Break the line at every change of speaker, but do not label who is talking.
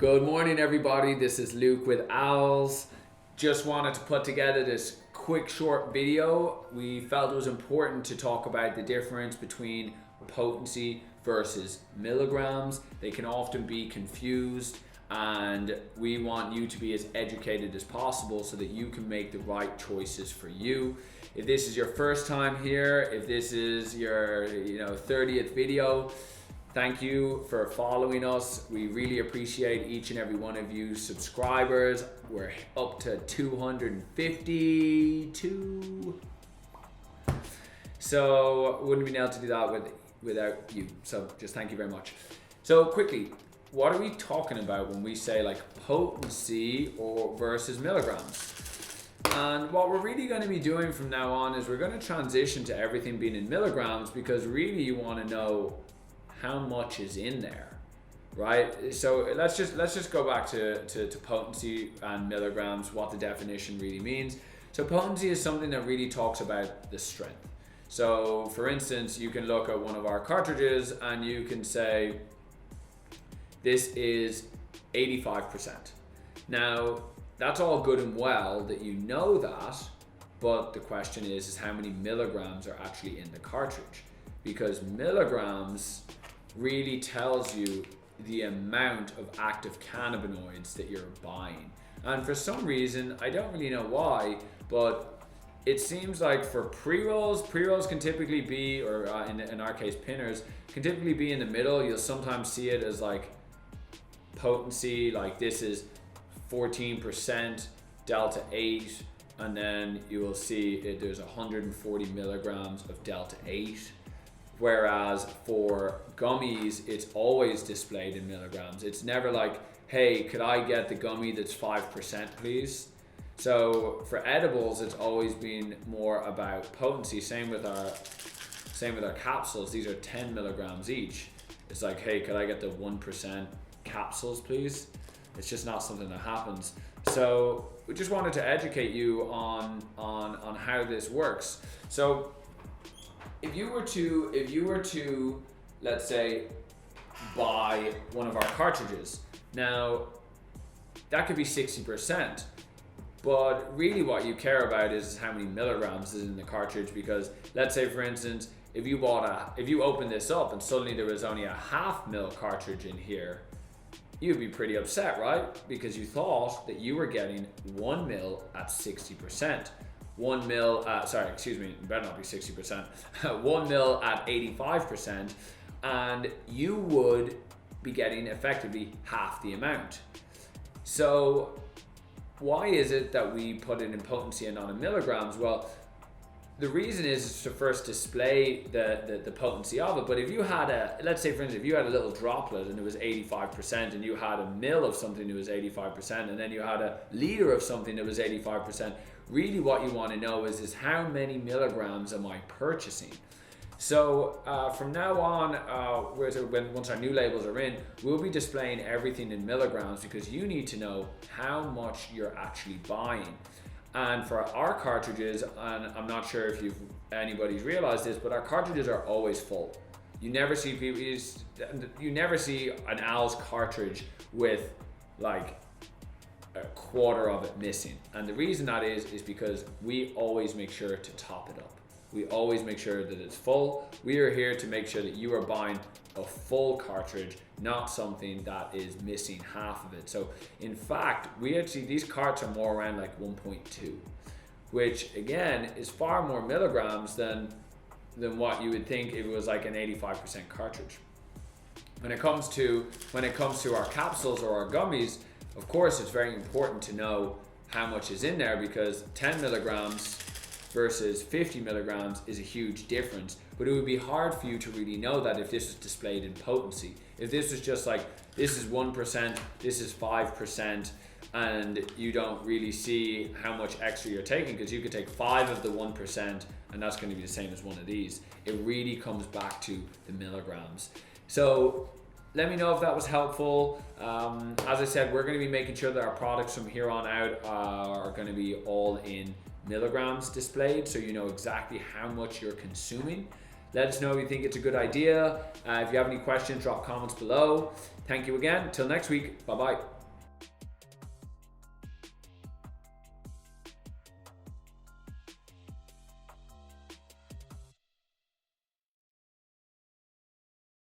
Good morning, everybody. This is Luke with Owls. Just wanted to put together this quick short video. We felt it was important to talk about the difference between potency versus milligrams. They can often be confused, and we want you to be as educated as possible so that you can make the right choices for you. If this is your first time here, if this is your 30th video, thank you for following us. We really appreciate each and every one of you subscribers. We're up to 252. So wouldn't have been able to do that without you. So just thank you very much. So quickly, what are we talking about when we say like potency or versus milligrams? And what we're really going to be doing from now on is we're going to transition to everything being in milligrams, because really you want to know how much is in there, right? So let's just go back to potency and milligrams, what the definition really means. So potency is something that really talks about the strength. So for instance, you can look at one of our cartridges and you can say, this is 85%. Now, that's all good and well that you know that, but the question is how many milligrams are actually in the cartridge? Because milligrams really tells you the amount of active cannabinoids that you're buying. And for some reason, I don't really know why, but it seems like for pre-rolls can typically be, or in our case pinners, can typically be in the middle. You'll sometimes see it as like potency, like this is 14% Delta-8, and then you will see there's 140 milligrams of Delta-8. Whereas for gummies, it's always displayed in milligrams. It's never like, hey, could I get the gummy that's 5%, please? So for edibles, it's always been more about potency. Same with our capsules. These are 10 milligrams each. It's like, hey, could I get the 1% capsules, please? It's just not something that happens. So we just wanted to educate you on how this works. So if you were to, let's say, buy one of our cartridges, now that could be 60%, but really what you care about is how many milligrams is in the cartridge. Because let's say, for instance, if you open this up and suddenly there was only a 0.5 mil cartridge in here, you'd be pretty upset, right? Because you thought that you were getting 1 mil at 60%. 1 mil, it better not be 60%, 1 mil at 85%, and you would be getting effectively half the amount. So why is it that we put it in potency and not in milligrams? Well, the reason is to first display the potency of it. But if you had let's say for instance, if you had a little droplet and it was 85%, and you had a mil of something that was 85%, and then you had a liter of something that was 85%, really what you want to know is how many milligrams am I purchasing? So from now on, once our new labels are in, we'll be displaying everything in milligrams, because you need to know how much you're actually buying. And for our cartridges, and I'm not sure if anybody's realized this, but our cartridges are always full. You never see an Owl's cartridge with like a quarter of it missing. And the reason that is because we always make sure to top it up. We always make sure that it's full. We are here to make sure that you are buying a full cartridge, not something that is missing half of it. So in fact, these carts are more around like 1.2, which again is far more milligrams than what you would think if it was like an 85% cartridge. When it comes to our capsules or our gummies, of course, it's very important to know how much is in there, because 10 milligrams versus 50 milligrams is a huge difference. But it would be hard for you to really know that if this was displayed in potency. If this was just like, this is 1%, this is 5%, and you don't really see how much extra you're taking, because you could take 5 of the 1% and that's going to be the same as one of these. It really comes back to the milligrams. So let me know if that was helpful. As I said, we're going to be making sure that our products from here on out are going to be all in milligrams displayed, so you know exactly how much you're consuming. Let us know if you think it's a good idea. If you have any questions, drop comments below. Thank you again. Till next week. Bye-bye.